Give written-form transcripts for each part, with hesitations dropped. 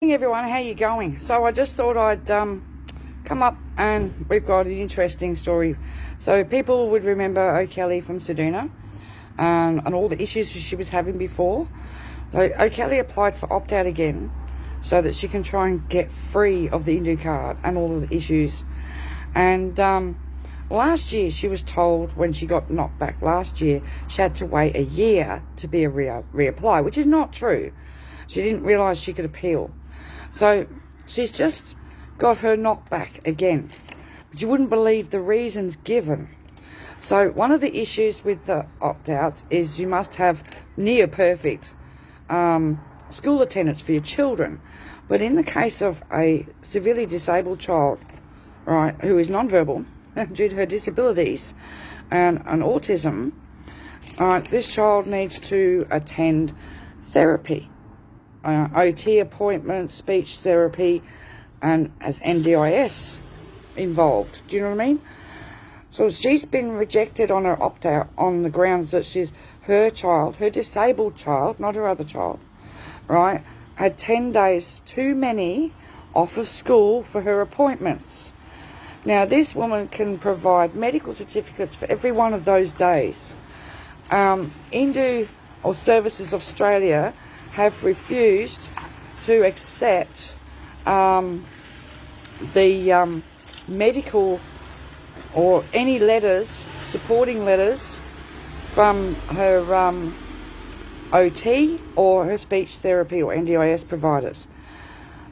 Everyone, how you going? So I just thought I'd come up, and we've got an interesting story. So people would remember O'Kelly from Seduna and all the issues she was having before. So O'Kelly applied for opt-out again so that she can try and get free of the Indue card and all of the issues. And last year she was told, when she got knocked back last year, she had to wait a year to be a reapply, which is not true. She didn't realise she could appeal. So she's just got her knockback again. But you wouldn't believe the reasons given. So one of the issues with the opt-outs is you must have near perfect school attendance for your children. But in the case of a severely disabled child, right, who is nonverbal due to her disabilities and autism, this child needs to attend therapy. OT appointments, speech therapy, and as NDIS involved. Do you know what I mean? So she's been rejected on her opt-out on the grounds that her disabled child, not her other child, right, had 10 days too many off of school for her appointments. Now, this woman can provide medical certificates for every one of those days. Indue or Services Australia have refused to accept the medical or any letters, supporting letters from her OT or her speech therapy or NDIS providers.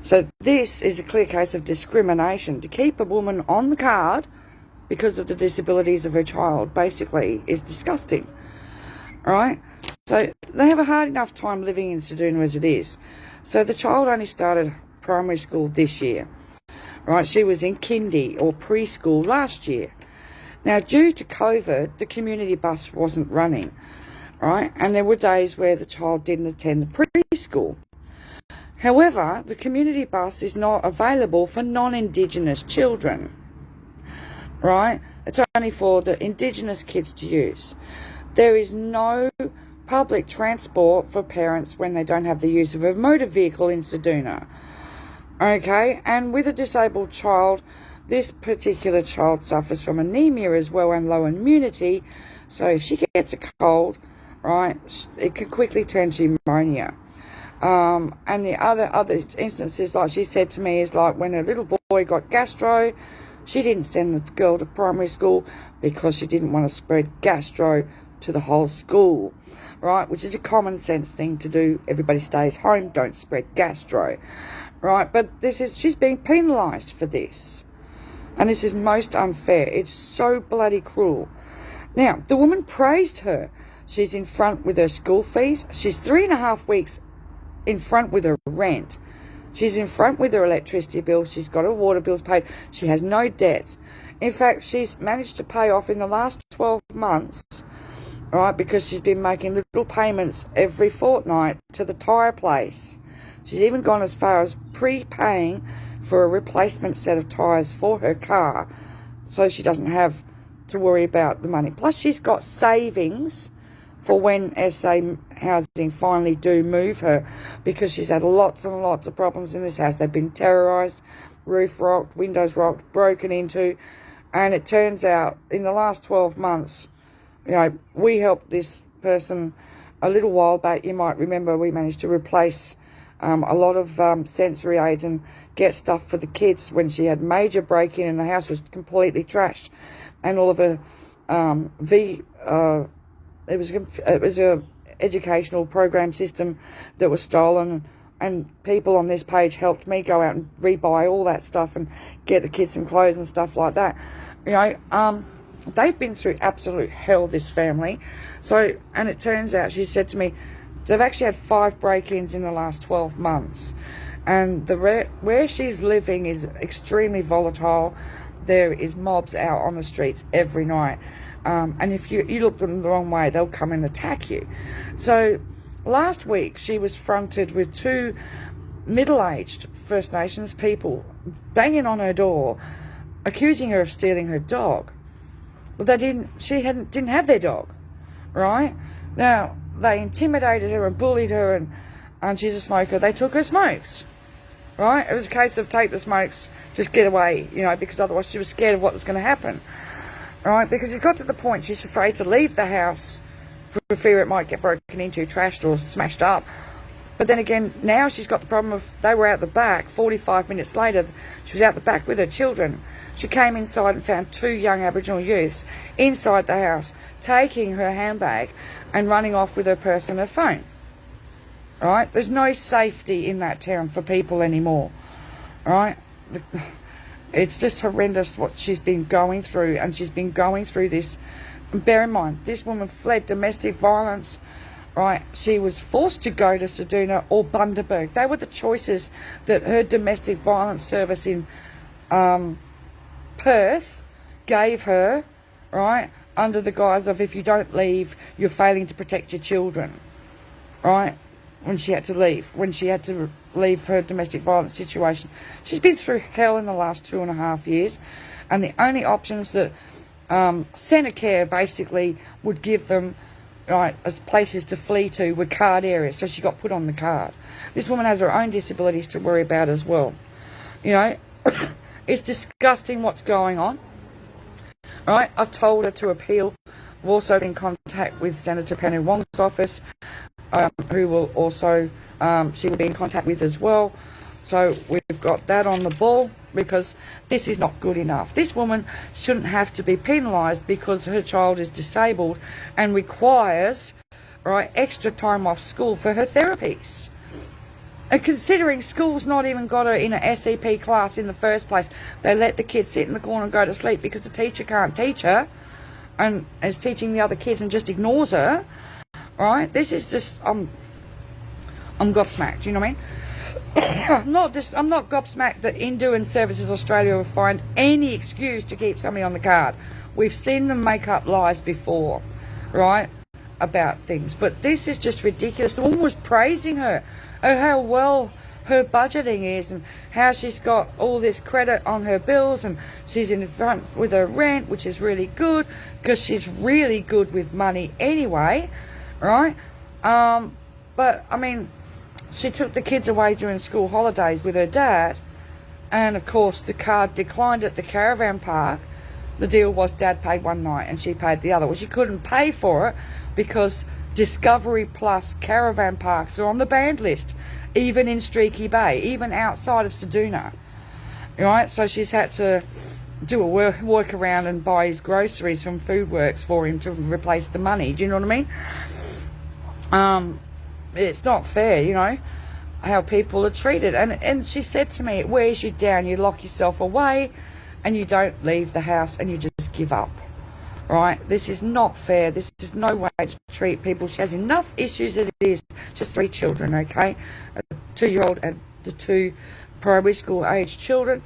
So this is a clear case of discrimination. To keep a woman on the card because of the disabilities of her child basically is disgusting, right? So they have a hard enough time living in Seduna as it is. So the child only started primary school this year, right? She was in kindy or preschool last year. Now, due to COVID, the community bus wasn't running, right? And there were days where the child didn't attend the preschool. However, the community bus is not available for non-Indigenous children, right? It's only for the Indigenous kids to use. There is no public transport for parents when they don't have the use of a motor vehicle in Seduna. Okay, and with a disabled child, this particular child suffers from anemia as well and low immunity. So if she gets a cold, right, it can quickly turn to pneumonia. And the other instances, like she said to me, is like when her little boy got gastro, she didn't send the girl to primary school because she didn't want to spread gastro to the whole school, right, which is a common sense thing to do. Everybody stays home, don't spread gastro, right? But she's being penalised for this, and this is most unfair. It's so bloody cruel. Now, the woman praised her. She's in front with her school fees. She's 3.5 weeks in front with her rent. She's in front with her electricity bill. She's got her water bills paid. She has no debts. In fact, she's managed to pay off in the last 12 months, right, because she's been making little payments every fortnight to the tyre place. She's even gone as far as prepaying for a replacement set of tyres for her car so she doesn't have to worry about the money. Plus, she's got savings for when SA Housing finally do move her, because she's had lots and lots of problems in this house. They've been terrorised, roof rocked, windows rocked, broken into, and it turns out in the last 12 months, you know, we helped this person a little while back. You might remember we managed to replace a lot of sensory aids and get stuff for the kids when she had major break-in and the house was completely trashed, and all of her it was a educational program system that was stolen, and people on this page helped me go out and rebuy all that stuff and get the kids some clothes and stuff like that. You know, they've been through absolute hell, this family. So, and it turns out, she said to me, they've actually had 5 break-ins in the last 12 months. And where she's living is extremely volatile. There is mobs out on the streets every night. And if you look them the wrong way, they'll come and attack you. So last week, she was fronted with 2 middle-aged First Nations people banging on her door, accusing her of stealing her dog. Well, she didn't have their dog, right? Now, they intimidated her and bullied her, and she's a smoker. They took her smokes. right? It was a case of take the smokes, just get away, you know, because otherwise she was scared of what was going to happen, right? Because she's got to the point she's afraid to leave the house for fear it might get broken into, trashed or smashed up. But then again, now she's got the problem of they were out the back. 45 minutes later, she was out the back with her children. She came inside and found 2 young Aboriginal youths inside the house, taking her handbag and running off with her purse and her phone. Right? There's no safety in that town for people anymore. Right? It's just horrendous what she's been going through, and she's been going through this. And bear in mind, this woman fled domestic violence. Right, she was forced to go to Ceduna or Bundaberg. They were the choices that her domestic violence service in Perth gave her, right, under the guise of if you don't leave, you're failing to protect your children, right, when she had to leave her domestic violence situation. She's been through hell in the last 2.5 years, and the only options that Centacare basically would give them, right, as places to flee to, were card areas, so she got put on the card. This woman has her own disabilities to worry about as well. You know, it's disgusting what's going on. Right, I've told her to appeal. I've also been in contact with Senator Penny Wong's office, who will also, she will be in contact with as well. So we've got that on the ball, because this is not good enough. This woman shouldn't have to be penalised because her child is disabled and requires, right, extra time off school for her therapies. And considering school's not even got her in an SEP class in the first place, they let the kid sit in the corner and go to sleep because the teacher can't teach her and is teaching the other kids and just ignores her. Right? This is just, I'm gobsmacked, you know what I mean? I'm not gobsmacked that Indue and Services Australia will find any excuse to keep somebody on the card. We've seen them make up lies before, right, about things. But this is just ridiculous. The woman was praising her and how well her budgeting is and how she's got all this credit on her bills and she's in front with her rent, which is really good because she's really good with money anyway, right? But, I mean, she took the kids away during school holidays with her dad, and of course the card declined at the caravan park. The deal was Dad paid one night and she paid the other. Well, she couldn't pay for it because Discovery Plus caravan parks are on the banned list, even in Streaky Bay, even outside of Ceduna. Right, so she's had to do a work around and buy his groceries from Foodworks for him to replace the money. Do you know what I mean? It's not fair, you know, how people are treated. And she said to me, it wears you down. You lock yourself away and you don't leave the house and you just give up. Right? This is not fair. This is no way to treat people. She has enough issues as it is. Just 3 children, okay? A 2-year-old and the 2 primary school age children.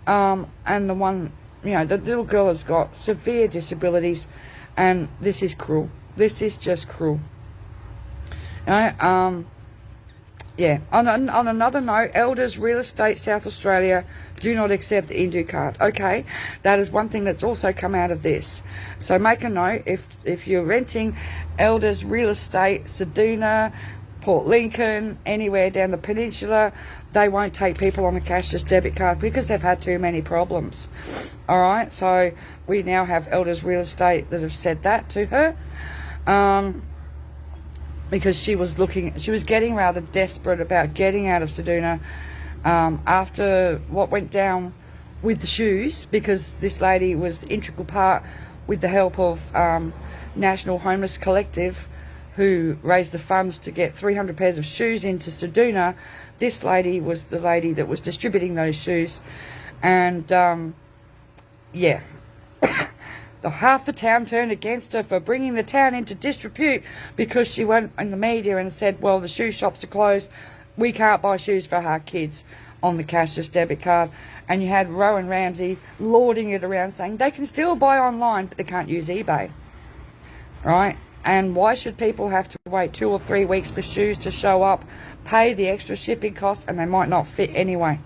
And the one, you know, the little girl has got severe disabilities, and this is cruel. This is just cruel. You know, yeah. On another note, Elders Real Estate South Australia do not accept the Indue card. Okay, that is one thing that's also come out of this. So make a note, if you're renting Elders Real Estate, Ceduna, Port Lincoln, anywhere down the peninsula, they won't take people on a cashless debit card because they've had too many problems. All right, so we now have Elders Real Estate that have said that to her. Because she was getting rather desperate about getting out of Ceduna after what went down with the shoes, because this lady was the integral part, with the help of National Homeless Collective, who raised the funds to get 300 pairs of shoes into Ceduna. This lady was the lady that was distributing those shoes, and yeah. Half the town turned against her for bringing the town into disrepute because she went in the media and said, well, the shoe shops are closed, we can't buy shoes for our kids on the cashless debit card. And you had Rowan Ramsey lauding it around, saying they can still buy online but they can't use eBay, right? And why should people have to wait 2 or 3 weeks for shoes to show up, pay the extra shipping costs, and they might not fit anyway?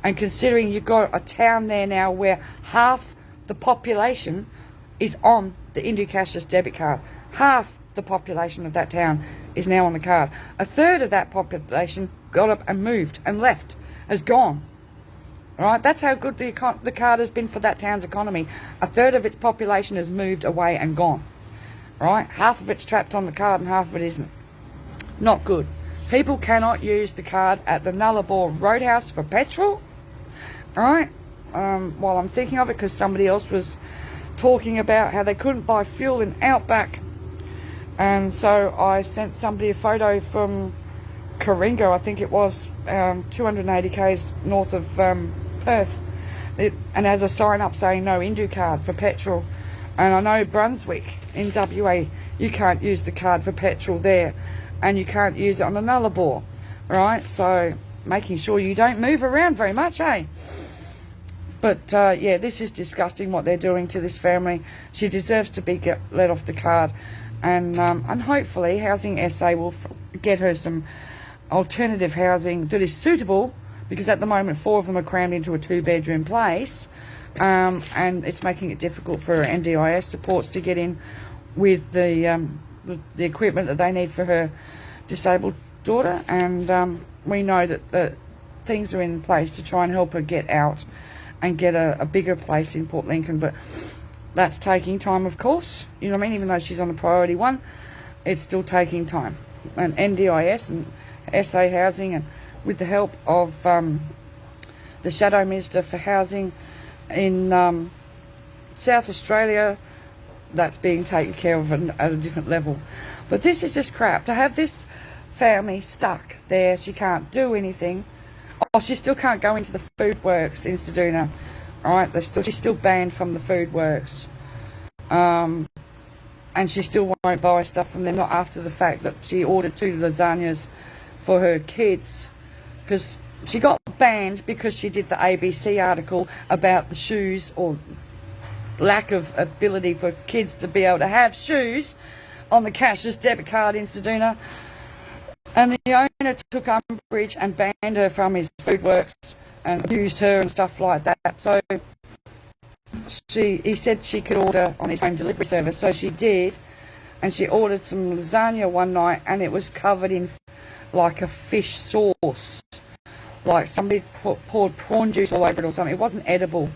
And considering you've got a town there now where half the population is on the Indue cashless debit card. Half the population of that town is now on the card. A third of that population got up and moved and left has gone. All right, that's how good the card has been for that town's economy. A third of its population has moved away and gone. All right, half of it's trapped on the card and half of it isn't. Not good. People cannot use the card at the Nullarbor Roadhouse for petrol. All right, while I'm thinking of it, because somebody else was talking about how they couldn't buy fuel in Outback. And so I sent somebody a photo from Coringo, I think it was, 280 k's north of Perth, and as a sign up saying no Indue card for petrol. And I know Brunswick in WA, you can't use the card for petrol there, and you can't use it on the Nullarbor, right? So making sure you don't move around very much, eh? But yeah, this is disgusting what they're doing to this family. She deserves to be let off the card, and hopefully Housing SA will get her some alternative housing that is suitable, because at the moment 4 of them are crammed into a 2-bedroom place, and it's making it difficult for NDIS supports to get in with the equipment that they need for her disabled daughter. And we know that things are in place to try and help her get out and get a bigger place in Port Lincoln, but that's taking time, of course. You know what I mean? Even though she's on a priority 1, it's still taking time. And NDIS and SA Housing, and with the help of the Shadow Minister for Housing in South Australia, that's being taken care of at a different level. But this is just crap. To have this family stuck there, she can't do anything. Oh, she still can't go into the food works in Ceduna. Alright, she's still banned from the food works. And she still won't buy stuff from them, not after the fact that she ordered 2 lasagnas for her kids, because she got banned because she did the ABC article about the shoes, or lack of ability for kids to be able to have shoes, on the cashless debit card in Ceduna. And the owner took umbrage and banned her from his food works and abused her and stuff like that. So he said she could order on his home delivery service, so she did, and she ordered some lasagna one night, and it was covered in like a fish sauce, like somebody poured prawn juice all over it or something. It wasn't edible,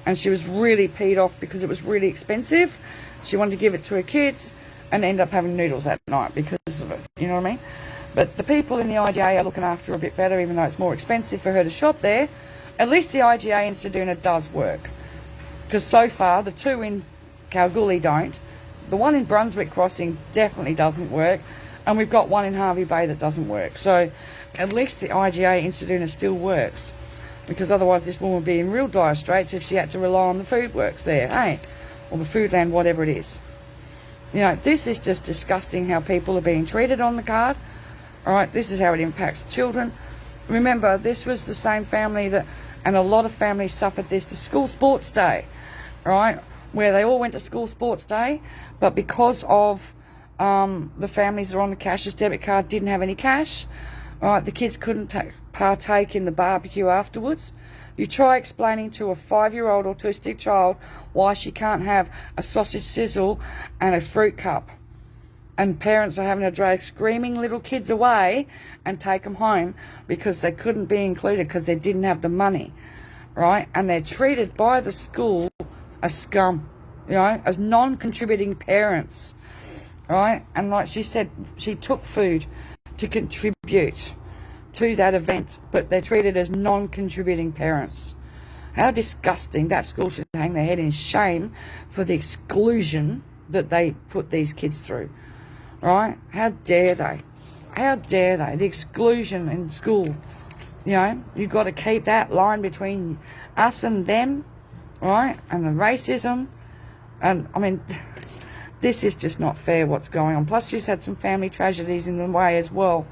and she was really peed off because it was really expensive. She wanted to give it to her kids and end up having noodles that night because of it, you know what I mean? But the people in the IGA are looking after her a bit better, even though it's more expensive for her to shop there. At least the IGA in Ceduna does work, because so far the 2 in Kalgoorlie don't. The 1 in Brunswick Crossing definitely doesn't work, and we've got 1 in Harvey Bay that doesn't work. So at least the IGA in Ceduna still works, because otherwise this woman would be in real dire straits if she had to rely on the food works there, hey? Or the Foodland, whatever it is. You know, this is just disgusting how people are being treated on the card. Alright, this is how it impacts children. Remember, this was the same family that, and a lot of families suffered this, the school sports day, right? Where they all went to school sports day, but because of the families that are on the cashless debit card didn't have any cash, right, the kids couldn't partake in the barbecue afterwards. You try explaining to a 5-year-old autistic child why she can't have a sausage sizzle and a fruit cup, and parents are having to drag screaming little kids away and take them home because they couldn't be included because they didn't have the money, right? And they're treated by the school as scum, you know, as non-contributing parents, right? And like she said, she took food to contribute to that event, but they're treated as non-contributing parents. How disgusting. That school should hang their head in shame for the exclusion that they put these kids through, right? How dare they? How dare they? The exclusion in school. You know, you've got to keep that line between us and them, right? And the racism. And I mean, this is just not fair what's going on. Plus she's had some family tragedies in the way as well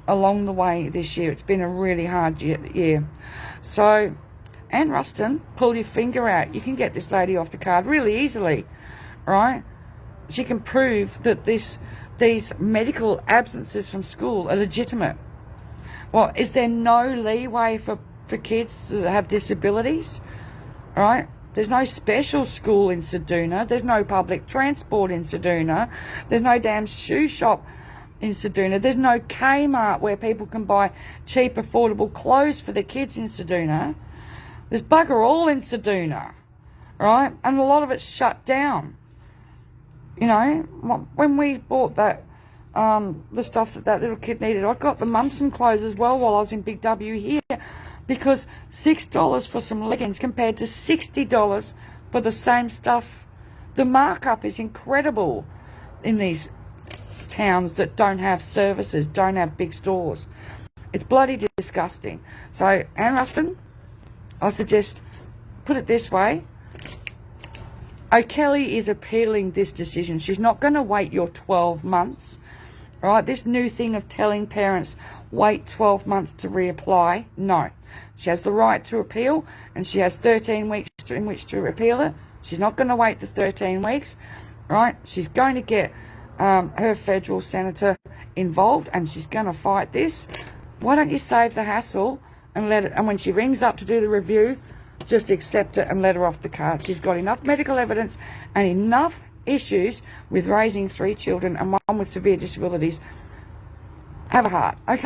along the way this year. It's been a really hard year. So, Anne Ruston, pull your finger out. You can get this lady off the card really easily, right? She can prove that these medical absences from school are legitimate. Well, is there no leeway for kids that have disabilities, right? There's no special school in Ceduna. There's no public transport in Ceduna. There's no damn shoe shop in Ceduna. There's no Kmart where people can buy cheap, affordable clothes for their kids in Ceduna. There's bugger all in Ceduna, right? And a lot of it's shut down. You know, when we bought that, the stuff that little kid needed, I got the mum some clothes as well while I was in Big W here, because $6 for some leggings compared to $60 for the same stuff. The markup is incredible in these towns that don't have services, don't have big stores. It's bloody disgusting. So, Anne Ruston, I suggest, put it this way. O'Kelly is appealing this decision. She's not going to wait your 12 months. All right, this new thing of telling parents, wait 12 months to reapply. No. She has the right to appeal, and she has 13 weeks in which to appeal it. She's not going to wait the 13 weeks. Right? She's going to get her federal senator involved, and she's going to fight this. Why don't you save the hassle and let it, and when she rings up to do the review, just accept it and let her off the card. She's got enough medical evidence and enough issues with raising 3 children and one with severe disabilities. Have a heart, okay?